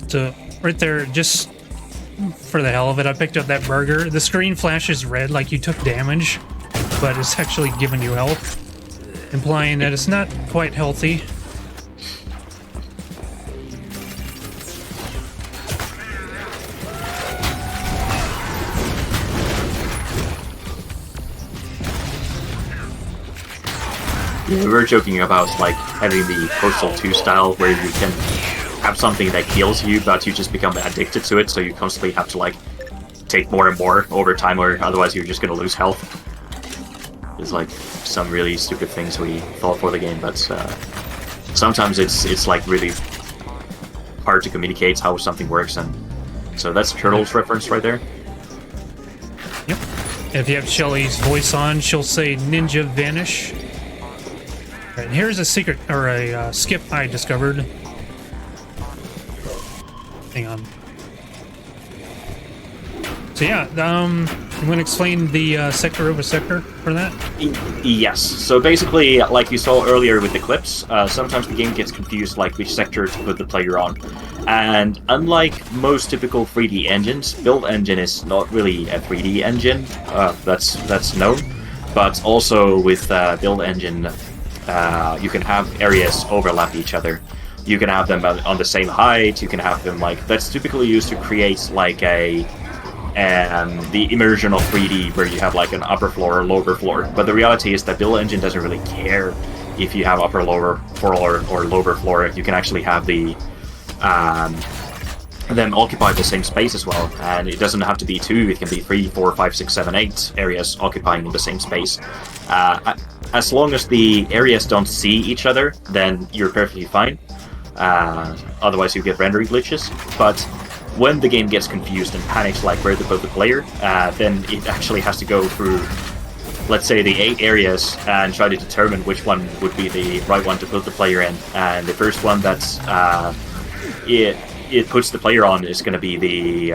So right there, just for the hell of it, I picked up that burger. The screen flashes red like you took damage, but it's actually giving you health, implying that it's not quite healthy. Yeah, we were joking about like having the Postal 2 style, where you can have something that heals you, but you just become addicted to it, so you constantly have to like take more and more over time, or otherwise you're just gonna lose health. There's like some really stupid things we thought for the game, but sometimes it's like really hard to communicate how something works, and so that's Turtles reference right there. Yep. If you have Shelly's voice on, she'll say "Ninja Vanish." Right, and here's a secret, or a skip I discovered. Hang on. So yeah, you want to explain the sector over sector for that? Yes. So basically, like you saw earlier with the clips, sometimes the game gets confused like which sector to put the player on. And unlike most typical 3D engines, Build Engine is not really a 3D engine. That's known. But also with Build Engine, you can have areas overlap each other. You can have them on the same height. You can have them like, that's typically used to create like the immersion of 3D, where you have like an upper floor or lower floor. But the reality is that Build Engine doesn't really care if you have upper, lower floor or lower floor. You can actually have them occupy the same space as well, and it doesn't have to be 2. It can be 3, 4, 5, 6, 7, 8 areas occupying the same space. As long as the areas don't see each other, then you're perfectly fine. Otherwise you get rendering glitches. But when the game gets confused and panics like where to put the player, then it actually has to go through, let's say, the 8 areas and try to determine which one would be the right one to put the player in. And the first one that's it puts the player on is going to be the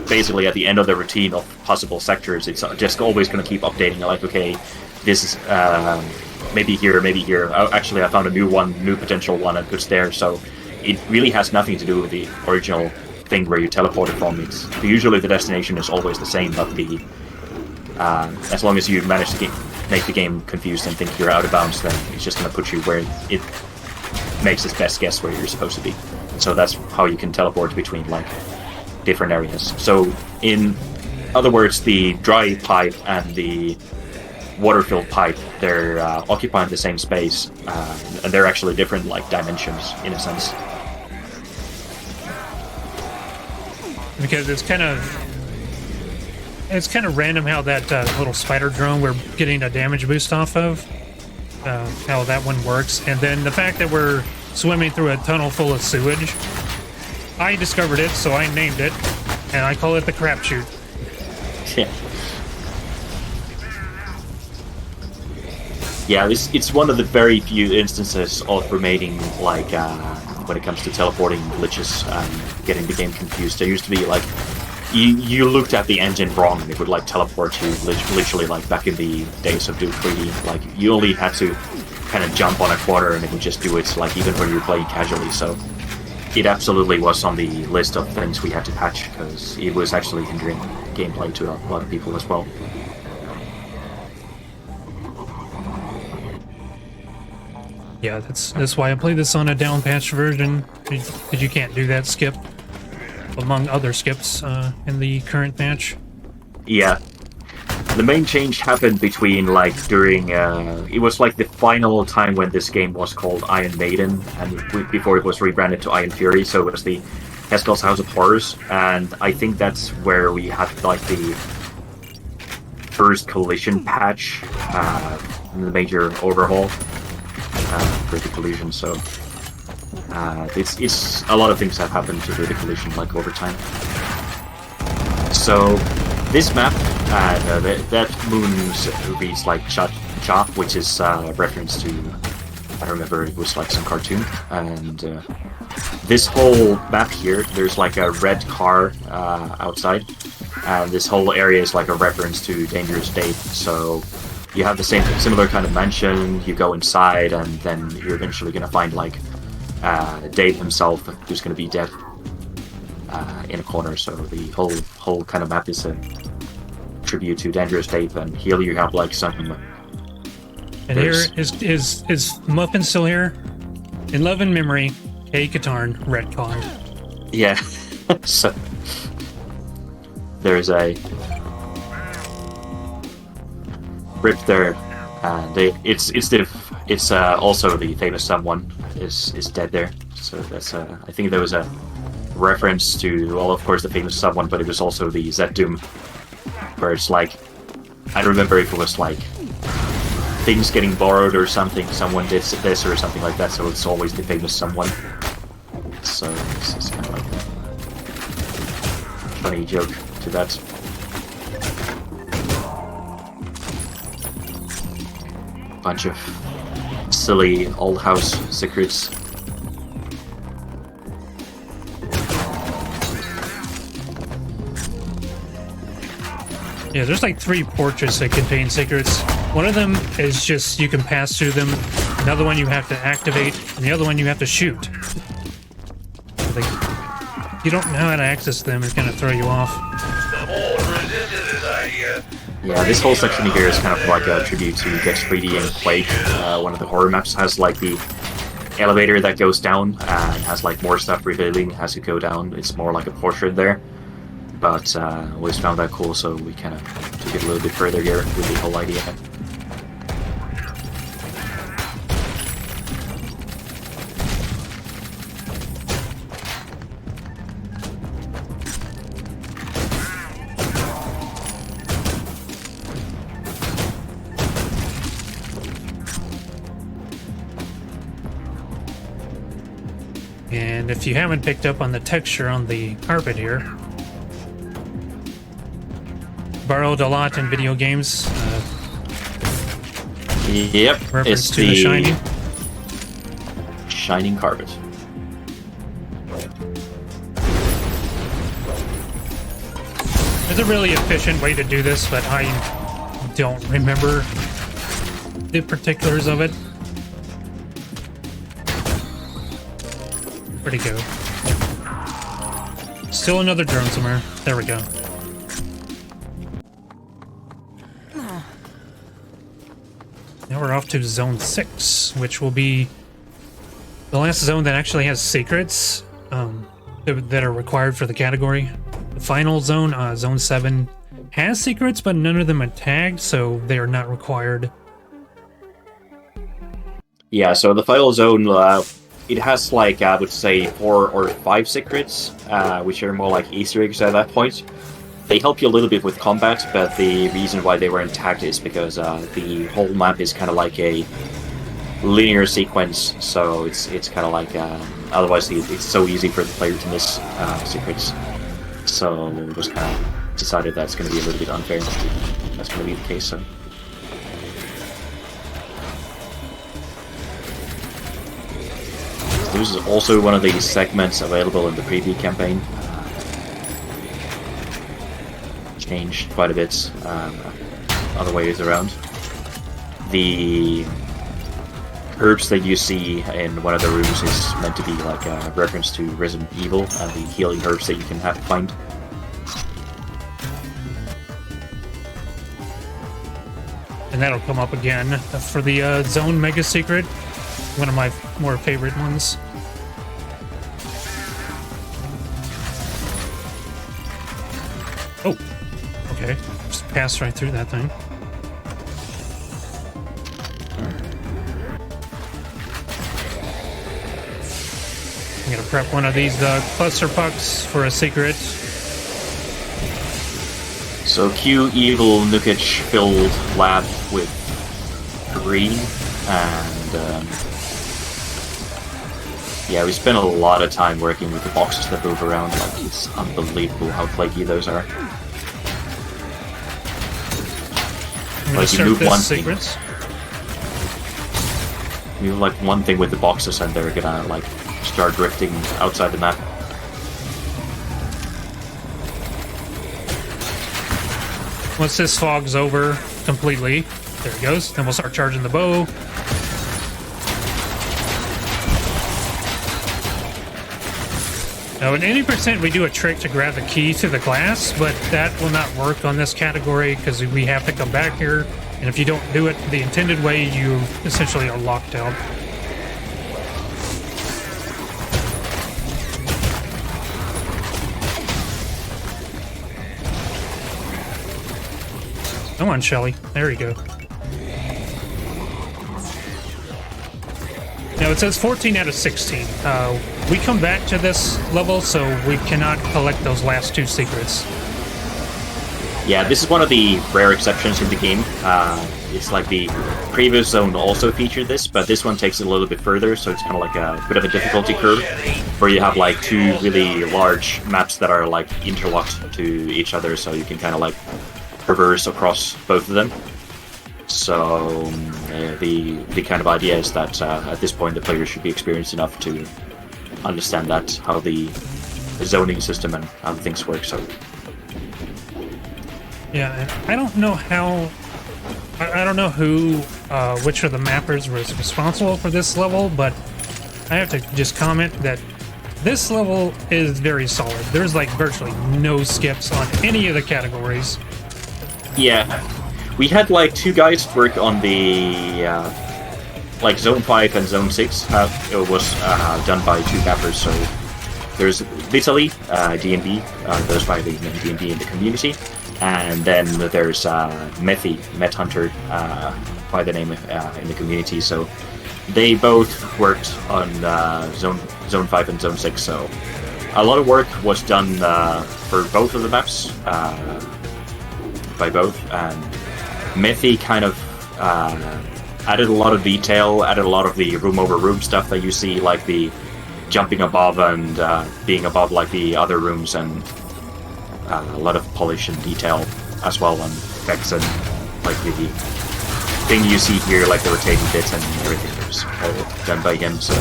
basically at the end of the routine of possible sectors. It's just always going to keep updating, like, okay, this is maybe here, maybe here. Actually, I found a new potential one, and puts there. So it really has nothing to do with the original thing where you teleported from. It's usually the destination is always the same, but the As long as you manage to make the game confused and think you're out of bounds, then it's just going to put you where it makes its best guess where you're supposed to be. So that's how you can teleport between like different areas. So in other words, the dry pipe and the water-filled pipe, they're occupying the same space, and they're actually different like dimensions in a sense. Because it's kind of random how that little spider drone we're getting a damage boost off of, how that one works, and then the fact that we're swimming through a tunnel full of sewage. I discovered it, so I named it, and I call it the crap chute. Yeah. Yeah, it's one of the very few instances of remaining like when it comes to teleporting glitches and getting the game confused. There used to be like you looked at the engine wrong and it would like teleport you literally like back in the days of Duke 3D. Like you only had to kind of jump on a quarter and it would just do it like even when you were playing casually. So it absolutely was on the list of things we had to patch because it was actually hindering gameplay to a lot of people as well. Yeah, that's why I play this on a down patch version, because you can't do that skip, among other skips in the current patch. Yeah. The main change happened between, like, during, it was like the final time when this game was called Iron Maiden, and before it was rebranded to Iron Fury, so it was the Haskell's House of Horrors, and I think that's where we had, like, the first collision patch, in the major overhaul. For the collision, so it's a lot of things have happened to the collision like over time. So this map, that moon reads like Cha, which is a reference to, I remember it was like some cartoon, and this whole map here, there's like a red car outside, and this whole area is like a reference to Dangerous Dave. So you have the similar kind of mansion, you go inside, and then you're eventually going to find, like, Dave himself, who's going to be dead in a corner, so the whole kind of map is a tribute to Dangerous Dave, and here you have, like, some... And here is Muffin still here? In love and memory, A. Katarn, retconned. Yeah, so... There's a... rip there, and it's also the famous someone is dead there. So that's I think there was a reference to, well, of course, the famous someone, but it was also the Z Doom, where it's like, I don't remember if it was like things getting borrowed or something. Someone did this or something like that. So it's always the famous someone. So it's kind of like a funny joke to that. Bunch of silly old house secrets. Yeah, there's like 3 portraits that contain secrets. One of them is just you can pass through them. Another one you have to activate, and the other one you have to shoot. Like, you don't know how to access them, it's gonna throw you off. Yeah, this whole section here is kind of like a tribute to Get 3D and Quake. One of the horror maps has like the elevator that goes down and has like more stuff revealing as you go down. It's more like a portrait there, but always found that cool, so we kind of took it a little bit further here with the whole idea. And if you haven't picked up on the texture on the carpet here, borrowed a lot in video games. Yep, Reference it's to the Shining. Shining carpet. There's a really efficient way to do this, but I don't remember the particulars of it. Where'd he go? Still another drone somewhere. There we go. we're off to Zone 6, which will be the last zone that actually has secrets that are required for the category. The final zone, Zone 7, has secrets, but none of them are tagged, so they are not required. Yeah, so the final zone, it has like, I would say, 4 or 5 secrets, which are more like Easter eggs at that point. They help you a little bit with combat, but the reason why they weren't tagged is because the whole map is kind of like a linear sequence, so it's kind of like, otherwise it's so easy for the player to miss secrets. So it was kind of decided that's going to be a little bit unfair. That's going to be the case, so. This is also one of the segments available in the preview campaign. Changed quite a bit other ways around. The herbs that you see in one of the rooms is meant to be like a reference to Resident Evil and the healing herbs that you can find. And that'll come up again for the Zone Mega Secret, one of my more favorite ones. Oh, okay. Just passed right through that thing. I'm gonna prep one of these cluster pucks for a secret. So Q Evil Nukage filled lab with green, and yeah, we spent a lot of time working with the boxes that move around. Like, it's unbelievable how flaky those are. Like, you move one thing, you move like one thing with the boxes, and they're gonna like start drifting outside the map. Once this fog's over completely, there it goes, then we'll start charging the bow. Now, at 80%, we do a trick to grab the key to the glass, but that will not work on this category because we have to come back here, and if you don't do it the intended way, you essentially are locked out. Come on, Shelly. There you go. Now, it says 14 out of 16. We come back to this level, so we cannot collect those last 2 secrets. Yeah, this is one of the rare exceptions in the game. It's like the previous zone also featured this, but this one takes it a little bit further, so it's kind of like a bit of a difficulty curve, where you have like 2 really large maps that are like interlocked to each other, so you can kind of like traverse across both of them. So the kind of idea is that at this point the player should be experienced enough to understand that, how the zoning system and how things work. So yeah, I don't know how. I don't know who, which of the mappers was responsible for this level, but I have to just comment that this level is very solid. There's like virtually no skips on any of the categories. Yeah. We had like 2 guys work on the like Zone 5 and Zone 6. It was done by 2 mappers. So there's Vitaly, DNB, goes by the name DNB in the community, and then there's Methy, Met Hunter, by the name in the community. So they both worked on Zone 5 and Zone 6. So a lot of work was done for both of the maps by both, and Methy kind of added a lot of detail, added a lot of the room over room stuff that you see, like the jumping above and being above like the other rooms, and a lot of polish and detail as well, and effects, and like the thing you see here, like the rotating bits and everything was all done by him. So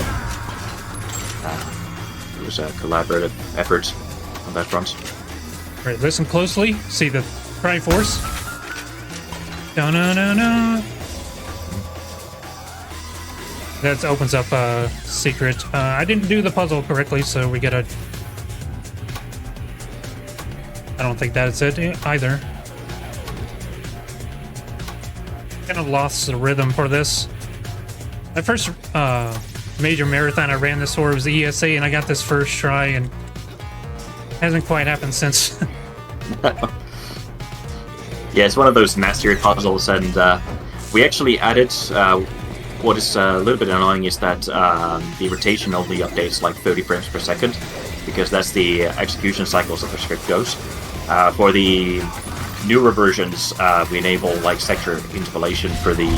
it was a collaborative effort on that front. All right, listen closely. See the Triforce. Da-na-na-na. That opens up a secret. I didn't do the puzzle correctly, so we gotta... I don't think that's it either. kind of lost the rhythm for this. My first major marathon I ran this for was the ESA, and I got this first try, and hasn't quite happened since. Yeah, it's one of those mastery puzzles, and we actually added. What is a little bit annoying is that the rotation only updates like 30 frames per second, because that's the execution cycles that the script goes. For the newer versions, we enable like sector interpolation for the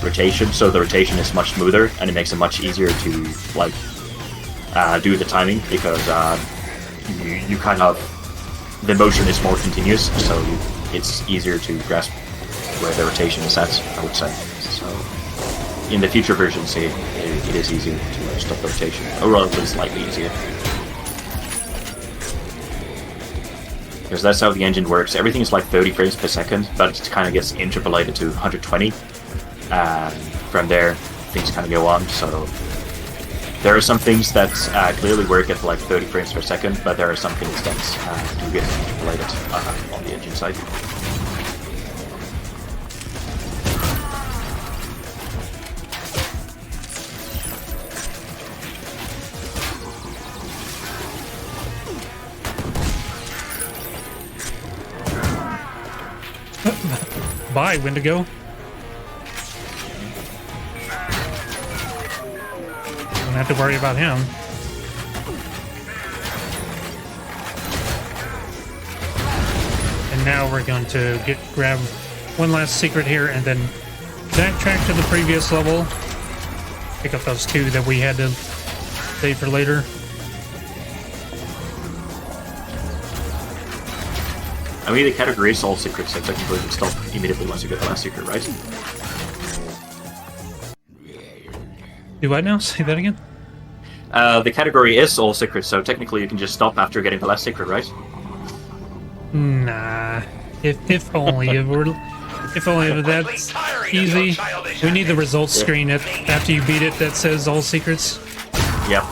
rotation, so the rotation is much smoother, and it makes it much easier to like do the timing, because you kind of, the motion is more continuous, so it's easier to grasp where the rotation is at, I would say. So in the future versions, it is easier to stop the rotation, or at least slightly easier. Because that's how the engine works. Everything is like 30 frames per second, but it kind of gets interpolated to 120. From there, things kind of go on. So there are some things that clearly work at like 30 frames per second, but there are some things that do get interpolated on the engine side. Bye, Wendigo. Don't have to worry about him. And now we're going to grab one last secret here, and then backtrack to the previous level. Pick up those two that we had to save for later. I mean, the category is all secrets, so technically you can stop immediately once you get the last secret, right? Do I now? Say that again? The category is all secrets, so technically you can just stop after getting the last secret, right? Nah. If only it were. If only it were that easy. We need the results screen after you beat it that says all secrets. Yep.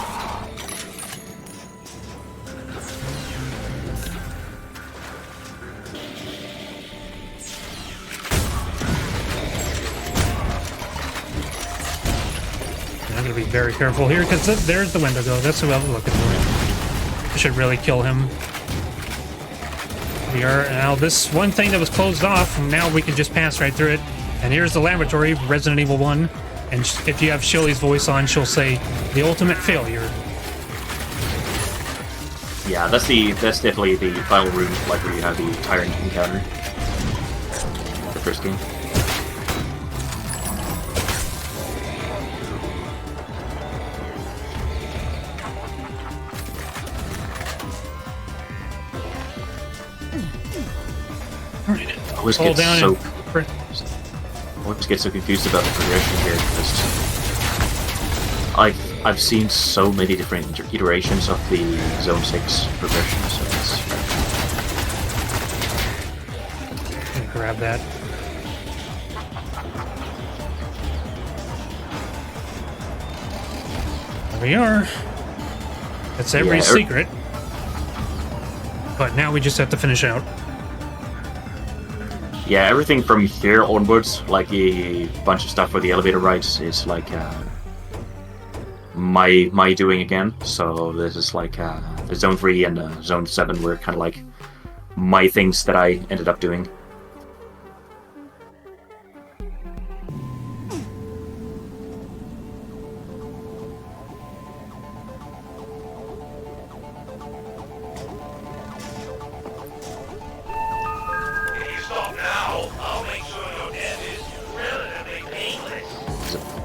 I'm gonna be very careful here, because there's the Wendigo. That's who I was looking for. I should really kill him. We are now this one thing that was closed off, and now we can just pass right through it. And here's the laboratory, Resident Evil 1. And if you have Shelley's voice on, she'll say, "The ultimate failure." Yeah, that's definitely the final room, like where you have the tyrant encounter. The first game. Alright. I always Hold down get so confused about the progression here, because I've seen so many different iterations of the Zone 6 progression, so it's... Grab that. There we are. That's every secret. But now we just have to finish out. Yeah, everything from here onwards, like a bunch of stuff for the elevator rides, is like my doing again. So this is like the Zone 3 and Zone 7 were kind of like my things that I ended up doing.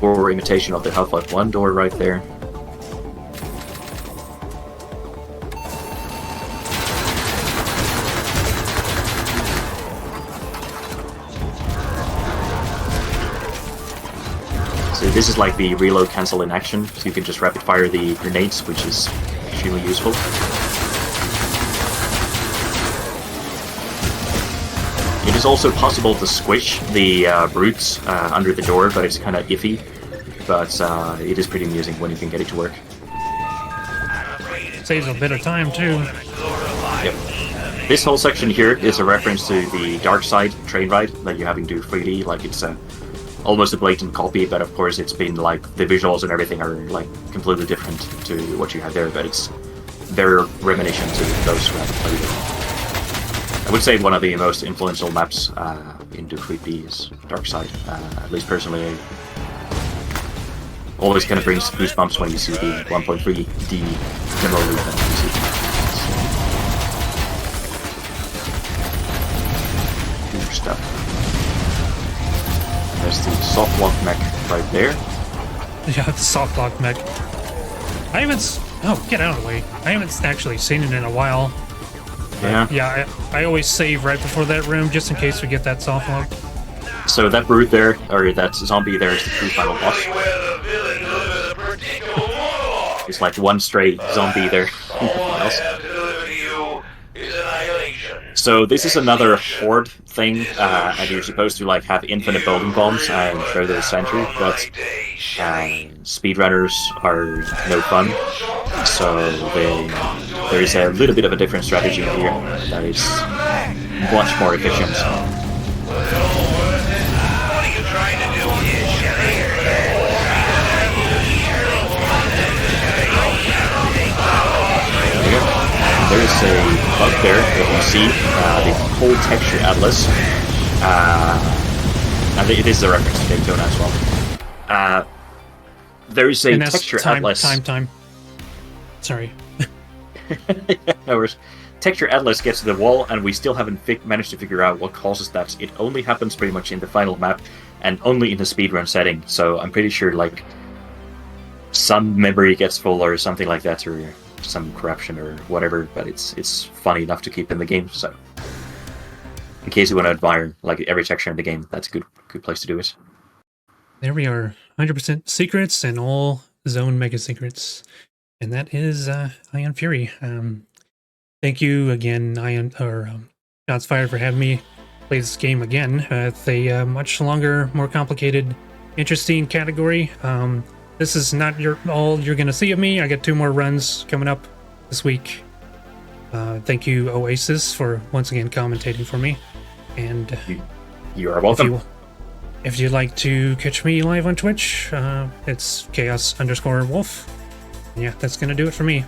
Or imitation of the Half-Life 1 door right there. So this is like the reload cancel in action, so you can just rapid fire the grenades, which is extremely useful. It is also possible to squish the brutes under the door, but it's kind of iffy. But it is pretty amusing when you can get it to work. Saves a bit of time too. Yep. This whole section here is a reference to the Dark Side train ride that you have in do 3D. Like it's almost a blatant copy, but of course it's been like the visuals and everything are like completely different to what you have there, but it's very reminiscent to those who have played it. I would say one of the most influential maps into 3D is Dark Side. At least personally, I always kind of brings goosebumps when you see the 1.3D demo loop and you see huge stuff. There's the soft lock mech right there. Yeah, the soft lock mech. I haven't. Oh, get out of the way! I haven't actually seen it in a while. Yeah. Yeah, I always save right before that room just in case we get that soft lock. So that brute there, or that zombie there, is the true final boss. It's like one stray zombie there. So this is another horde thing, and you're supposed to like have infinite building bombs and throw the sentry, but speedrunners are no fun. So there is a little bit of a different strategy here that is much more efficient. There is a bug there that you see, the whole texture atlas, and it is a reference to Daytona as well. There is a texture atlas. Time. Sorry. No worries. Texture atlas gets to the wall, and we still haven't managed to figure out what causes that. It only happens pretty much in the final map, and only in the speedrun setting. So I'm pretty sure like some memory gets full or something like that, or some corruption or whatever, but it's funny enough to keep in the game. So in case you want to admire like every texture in the game, that's a good place to do it. There we are, 100% secrets and all zone mega secrets, and that is Ion Fury. Thank you again, Shots Fired, for having me play this game again. It's a much longer, more complicated, interesting category. This is not all you're going to see of me. I got 2 more runs coming up this week. Thank you, Oasis, for once again commentating for me. And you are welcome. If you'd like to catch me live on Twitch, it's chaos_wolf. Yeah, that's going to do it for me.